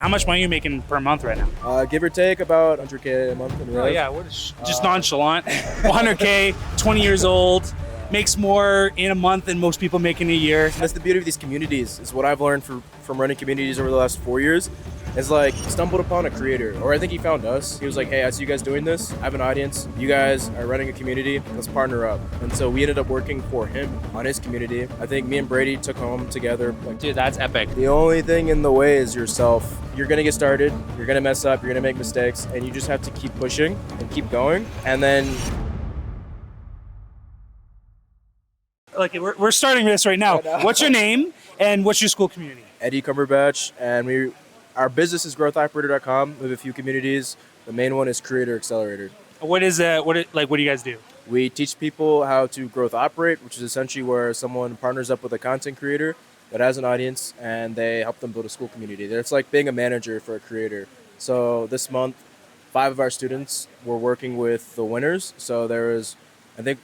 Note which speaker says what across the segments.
Speaker 1: much money are you making per month right now?
Speaker 2: Give or take about 100K a month in
Speaker 1: Oh
Speaker 2: rev.
Speaker 1: yeah, just nonchalant. 100K, 20 years old, makes more in a month than most people make in a year.
Speaker 2: And that's the beauty of these communities, is what I've learned from running communities over the last 4 years. Is like stumbled upon a creator, or I think he found us. He was like, hey, I see you guys doing this. I have an audience. You guys are running a community. Let's partner up. And so we ended up working for him on his community. I think me and Brady took home together. Like,
Speaker 1: Dude, that's epic.
Speaker 2: the only thing in the way is yourself. You're gonna get started. You're gonna mess up. You're gonna make mistakes, and you just have to keep pushing and keep going. And then
Speaker 1: Like we're starting this right now. What's your name and what's your school community?
Speaker 2: Eddie Cumberbatch, and our business is growthoperator.com. We have a few communities. The main one is Creator Accelerator.
Speaker 1: What is what do you guys do?
Speaker 2: We teach people how to growth operate, which is essentially where someone partners up with a content creator that has an audience and they help them build a school community. It's like being a manager for a creator. So this month, 5 of our students were working with the winners. So there was, I think,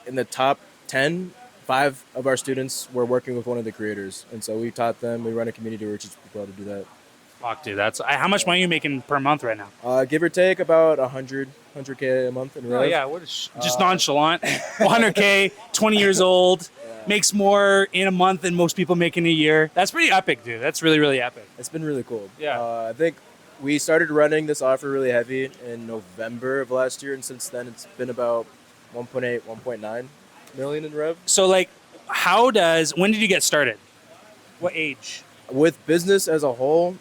Speaker 2: in the top 10, 5 of our students were working with one of the creators. And so we taught them, we run a community where we teach people how to do that.
Speaker 1: Fuck, dude, that's how much money are you making per month right now?
Speaker 2: Give or take about 100K a month in rev.
Speaker 1: Oh yeah, just nonchalant. 100K, 20 years old, makes more in a month than most people make in a year. That's pretty epic, dude. That's really, really epic.
Speaker 2: It's been really cool.
Speaker 1: Yeah.
Speaker 2: I think we started running this offer really heavy in November of last year, and since then it's been about 1.8, 1.9 million in rev.
Speaker 1: So like, when did you get started? What age?
Speaker 2: With business as a whole,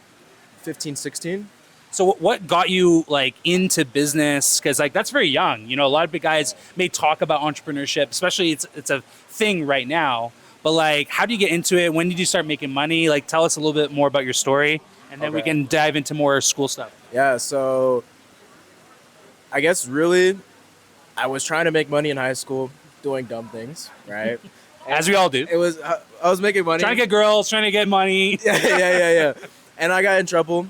Speaker 2: 15, 16.
Speaker 1: So what got you like into business? Because like that's very young. You know, a lot of big guys may talk about entrepreneurship, especially it's a thing right now. But like, how do you get into it? When did you start making money? Like, tell us a little bit more about your story, and then we can dive into more school stuff.
Speaker 2: Yeah. So I guess really, I was trying to make money in high school, doing dumb things, right?
Speaker 1: As we all do.
Speaker 2: I was making money.
Speaker 1: Trying to get girls, trying to get money.
Speaker 2: Yeah. And I got in trouble,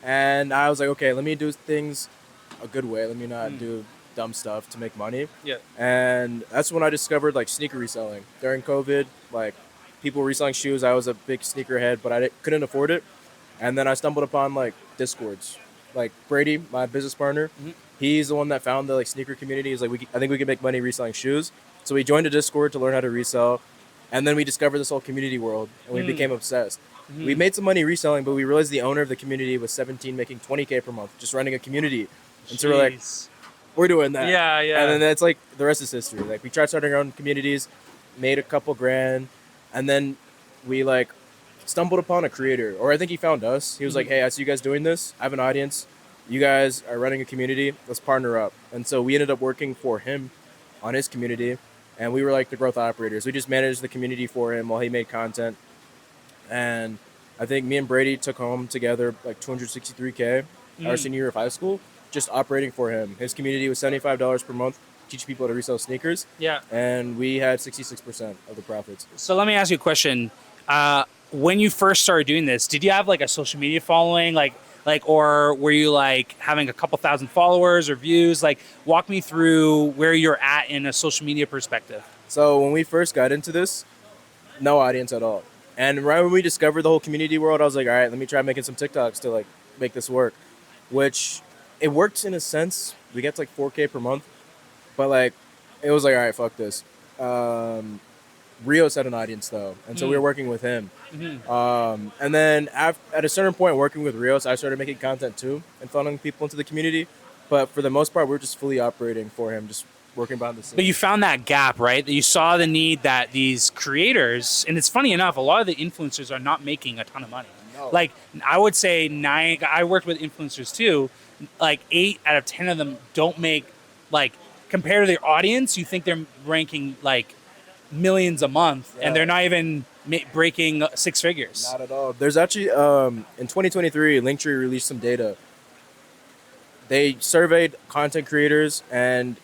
Speaker 2: and I was like, okay, let me do things a good way. Let me not do dumb stuff to make money.
Speaker 1: Yeah.
Speaker 2: And that's when I discovered like sneaker reselling. During COVID, like people were reselling shoes. I was a big sneakerhead, but I couldn't afford it. And then I stumbled upon like Discords. Like Brady, my business partner, he's the one that found the like sneaker community. He's like, I think we can make money reselling shoes. So we joined a Discord to learn how to resell. And then we discovered this whole community world, and we became obsessed. We made some money reselling, but we realized the owner of the community was 17, making 20K per month, just running a community. And so we're like, we're doing that.
Speaker 1: Yeah.
Speaker 2: And then that's like, the rest is history. Like we tried starting our own communities, made a couple grand, and then we like stumbled upon a creator, or I think he found us. He was like, hey, I see you guys doing this. I have an audience. You guys are running a community. Let's partner up. And so we ended up working for him on his community. And we were like the growth operators. We just managed the community for him while he made content. And I think me and Brady took home together like 263K our senior year of high school, just operating for him. His community was $75 per month, teach people how to resell sneakers.
Speaker 1: Yeah.
Speaker 2: And we had 66% of the profits.
Speaker 1: So let me ask you a question. When you first started doing this, did you have like a social media following, or were you like having a couple thousand followers or views? Like, walk me through where you're at in a social media perspective.
Speaker 2: So when we first got into this, no audience at all. And right when we discovered the whole community world, I was like, all right, let me try making some TikToks to like make this work, which it worked in a sense. We get to like 4K per month, but like, it was like, all right, fuck this. Rios had an audience though, and so we were working with him. And then at a certain point, working with Rios, I started making content too and funneling people into the community. But for the most part, we're just fully operating for him, just working behind the scenes.
Speaker 1: But you found that gap, right? That you saw the need that these creators, and it's funny enough, a lot of the influencers are not making a ton of money.
Speaker 2: No.
Speaker 1: Like, I would say I worked with influencers too, like 8 out of 10 of them don't make, like, compared to their audience, you think they're ranking like millions a month, and they're not even breaking 6 figures.
Speaker 2: Not at all. There's actually, in 2023, Linktree released some data. They surveyed content creators, and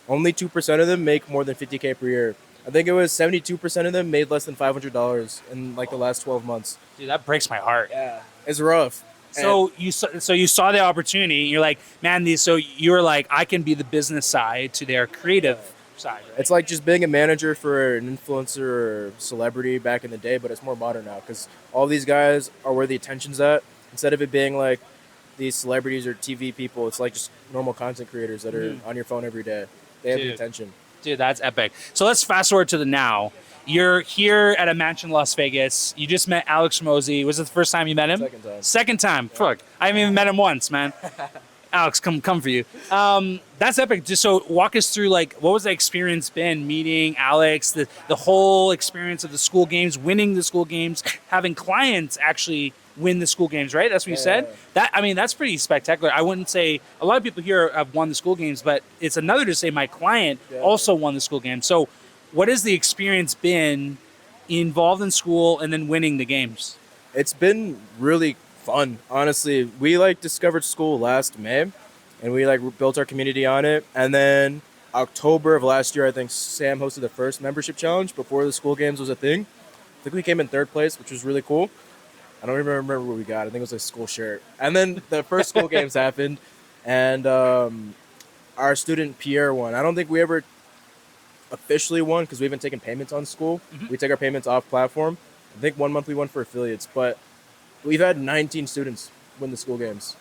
Speaker 2: only 2% of them make more than 50K per year. I think it was 72% of them made less than $500 in like the last 12 months.
Speaker 1: Dude, that breaks my heart.
Speaker 2: Yeah, it's rough.
Speaker 1: So you saw the opportunity, and you're like, man, so you were like, I can be the business side to their creative side. Right?
Speaker 2: It's like just being a manager for an influencer or celebrity back in the day, but it's more modern now because all these guys are where the attention's at. Instead of it being like these celebrities or TV people, it's like just normal content creators that are on your phone every day. They have the
Speaker 1: Dude.
Speaker 2: attention.
Speaker 1: Dude, that's epic. So let's fast forward to the now. You're here at a mansion in Las Vegas. You just met Alex Ramosi. Was it the first time you met him?
Speaker 2: Second time.
Speaker 1: Second time. Yeah. Fuck. I haven't even met him once, man. Alex, come for you. That's epic. Just so walk us through, like, what was the experience been meeting Alex, the whole experience of the school games, winning the school games, having clients actually win the school games, right? That's what you said. That, I mean, that's pretty spectacular. I wouldn't say a lot of people here have won the school games, but it's another to say my client also won the school games. So what has the experience been involved in school and then winning the games?
Speaker 2: It's been really fun, honestly. We like discovered school last May, and we like built our community on it. And then October of last year, I think Sam hosted the first membership challenge before the school games was a thing. I think we came in third place, which was really cool. I don't even remember what we got. I think it was a school shirt. And then the first school games happened, and our student Pierre won. I don't think we ever officially won because we haven't taken payments on school. We take our payments off platform. I think 1 month we won for affiliates, but we've had 19 students win the school games.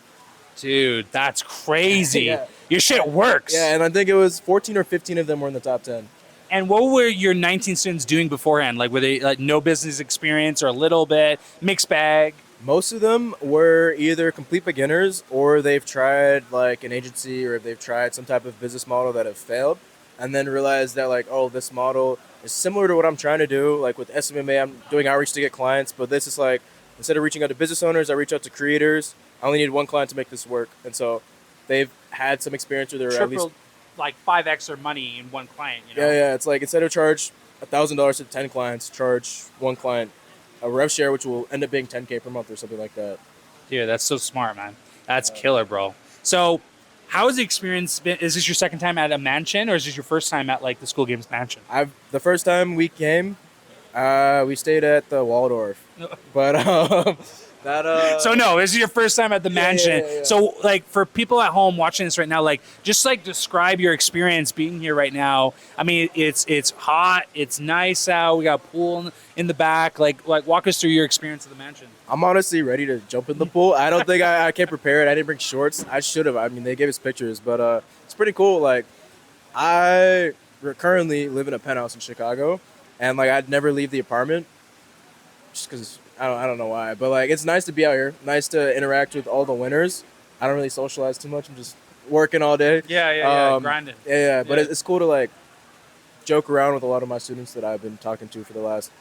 Speaker 1: Dude, that's crazy. Your shit works.
Speaker 2: Yeah, and I think it was 14 or 15 of them were in the top 10.
Speaker 1: And what were your 19 students doing beforehand? Like, were they like no business experience or a little bit, mixed bag?
Speaker 2: Most of them were either complete beginners or they've tried like an agency or they've tried some type of business model that have failed and then realized that like, oh, this model is similar to what I'm trying to do. Like with SMMA, I'm doing outreach to get clients, but this is like, instead of reaching out to business owners, I reach out to creators. I only need one client to make this work. And so they've had some experience with their at least
Speaker 1: like 5x their money in one client, you know?
Speaker 2: Yeah. It's like instead of charge $1,000 to 10 clients, charge one client a rev share, which will end up being 10K per month or something like that.
Speaker 1: Dude, that's so smart, man. That's killer, bro. So how has the experience been? Is this your second time at a mansion or is this your first time at like the school games mansion?
Speaker 2: The first time we came, we stayed at the Waldorf. But
Speaker 1: So no, this is your first time at the mansion.
Speaker 2: Yeah.
Speaker 1: So like for people at home watching this right now, like just like describe your experience being here right now. I mean, it's hot, it's nice out. We got a pool in the back. Like walk us through your experience at the mansion.
Speaker 2: I'm honestly ready to jump in the pool. I don't think I came prepared. I didn't bring shorts. I should have. I mean, they gave us pictures, but it's pretty cool. Like I currently live in a penthouse in Chicago, and like I'd never leave the apartment just because. I don't know why, but like it's nice to be out here. Nice to interact with all the winners. I don't really socialize too much. I'm just working all day.
Speaker 1: Grinding.
Speaker 2: But it's cool to like joke around with a lot of my students that I've been talking to for the last.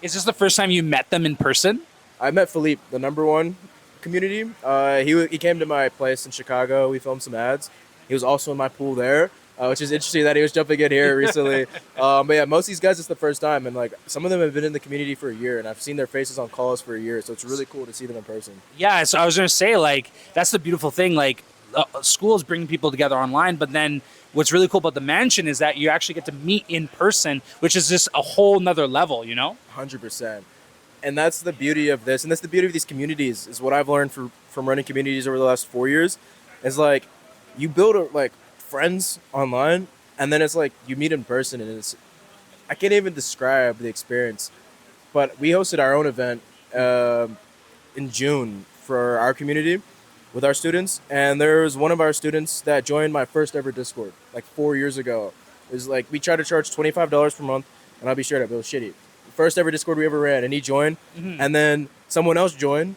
Speaker 1: Is this the first time you met them in person?
Speaker 2: I met Philippe, the number one community. He came to my place in Chicago. We filmed some ads. He was also in my pool there. Which is interesting that he was jumping in here recently. But yeah, most of these guys, it's the first time. And like some of them have been in the community for a year and I've seen their faces on calls for a year. So it's really cool to see them in person.
Speaker 1: Yeah, so I was going to say, like, that's the beautiful thing. Like, school is bringing people together online. But then what's really cool about the mansion is that you actually get to meet in person, which is just a whole nother level, you know?
Speaker 2: 100%. And that's the beauty of this. And that's the beauty of these communities is what I've learned from running communities over the last 4 years is like you build like friends online and then it's like you meet in person and it's I can't even describe the experience, but we hosted our own event in June for our community with our students, and there was one of our students that joined my first ever Discord like 4 years ago. It was like we tried to charge $25 per month, and I'll be straight up, it was shitty. First ever Discord we ever ran, and he joined, and then someone else joined,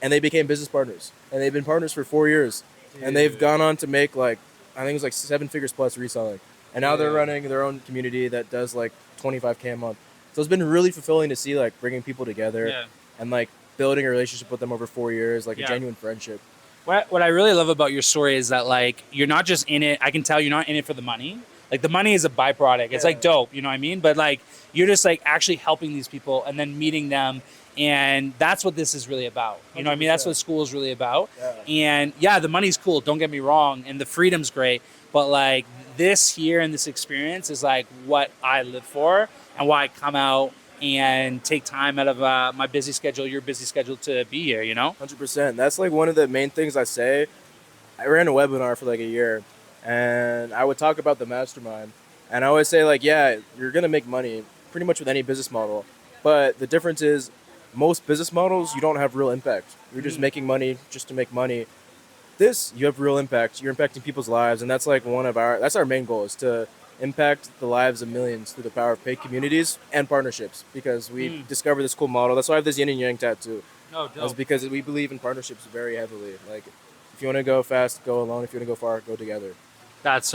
Speaker 2: and they became business partners, and they've been partners for 4 years. Dude. And they've gone on to make like I think it was like 7 figures plus reselling. And now they're running their own community that does like $25K a month. So it's been really fulfilling to see like bringing people together and like building a relationship with them over 4 years, like a genuine friendship.
Speaker 1: What I really love about your story is that like you're not just in it. I can tell you're not in it for the money. Like the money is a byproduct. It's like dope, you know what I mean? But like you're just like actually helping these people and then meeting them. And that's what this is really about. You know what I mean? That's what school is really about. And yeah, the money's cool. Don't get me wrong. And the freedom's great. But like this here and this experience is like what I live for and why I come out and take time out of my busy schedule, your busy schedule to be here, you know?
Speaker 2: 100%. That's like one of the main things I say. I ran a webinar for like a year and I would talk about the mastermind. And I always say like, yeah, you're going to make money pretty much with any business model. But the difference is most business models, you don't have real impact. You're just making money just to make money. This, you have real impact. You're impacting people's lives, and that's like that's our main goal, is to impact the lives of millions through the power of paid communities and partnerships, because we discovered this cool model. That's why I have this yin and yang tattoo.
Speaker 1: Oh, dope.
Speaker 2: That's because we believe in partnerships very heavily. Like, if you want to go fast, go alone. If you want to go far, go together.
Speaker 1: That's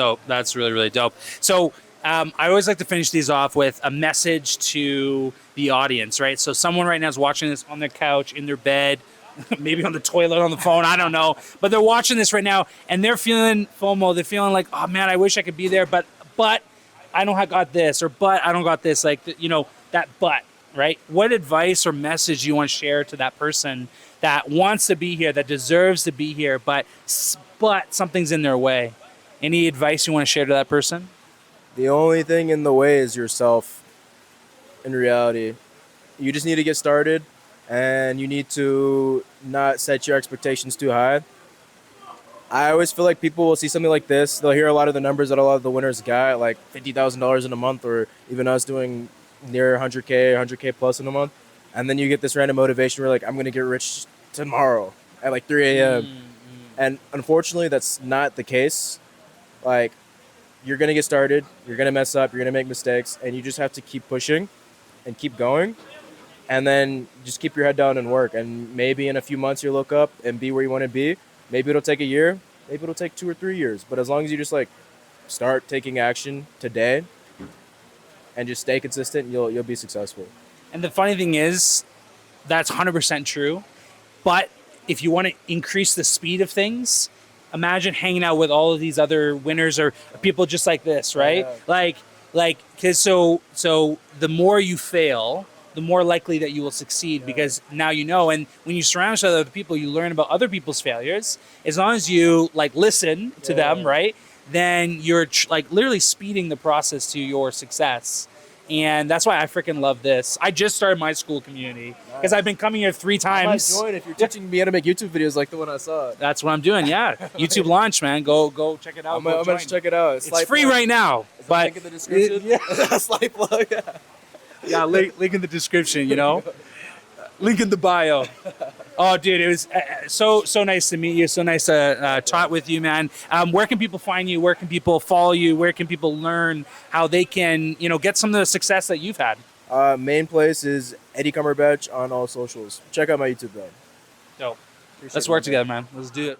Speaker 1: really, really dope. So I always like to finish these off with a message to the audience, right? So someone right now is watching this on their couch, in their bed, maybe on the toilet, on the phone, I don't know. But they're watching this right now and they're feeling FOMO. They're feeling like, oh man, I wish I could be there, but I don't got this, or but I don't got this. Like, you know, that but, right? What advice or message do you want to share to that person that wants to be here, that deserves to be here, but something's in their way? Any advice you want to share to that person?
Speaker 2: The only thing in the way is yourself. In reality, you just need to get started, and you need to not set your expectations too high. I always feel like people will see something like this. They'll hear a lot of the numbers that a lot of the winners got, like $50,000 in a month, or even us doing near 100K, 100K plus in a month. And then you get this random motivation where, like, I'm going to get rich tomorrow at like 3 a.m. And unfortunately, that's not the case. Like, you're going to get started, you're going to mess up, you're going to make mistakes, and you just have to keep pushing and keep going. And then just keep your head down and work. And maybe in a few months you'll look up and be where you want to be. Maybe it'll take a year, maybe it'll take 2 or 3 years. But as long as you just like start taking action today and just stay consistent, you'll be successful.
Speaker 1: And the funny thing is, that's 100% true. But if you want to increase the speed of things, imagine hanging out with all of these other winners or people just like this, right?
Speaker 2: Yeah.
Speaker 1: Because so the more you fail, the more likely that you will succeed, because now you know. And when you surround yourself with other people, you learn about other people's failures. As long as you like listen to them, right? Then you're like literally speeding the process to your success. And that's why I freaking love this. I just started my school community because I've been coming here 3 times.
Speaker 2: I might join if you're teaching me how to make YouTube videos like the one I saw.
Speaker 1: That's what I'm doing. Yeah, YouTube launch, man. Go check it out.
Speaker 2: I'm gonna check it out.
Speaker 1: It's free right now. But
Speaker 2: link in the description. Yeah, slight plug.
Speaker 1: Yeah, link in the description. You know, link in the bio. Oh, dude, it was so nice to meet you. So nice to chat with you, man. Where can people find you? Where can people follow you? Where can people learn how they can, get some of the success that you've had?
Speaker 2: Main place is Eddie Cumberbatch on all socials. Check out my YouTube though.
Speaker 1: Dope. Let's work together, man. Let's do it.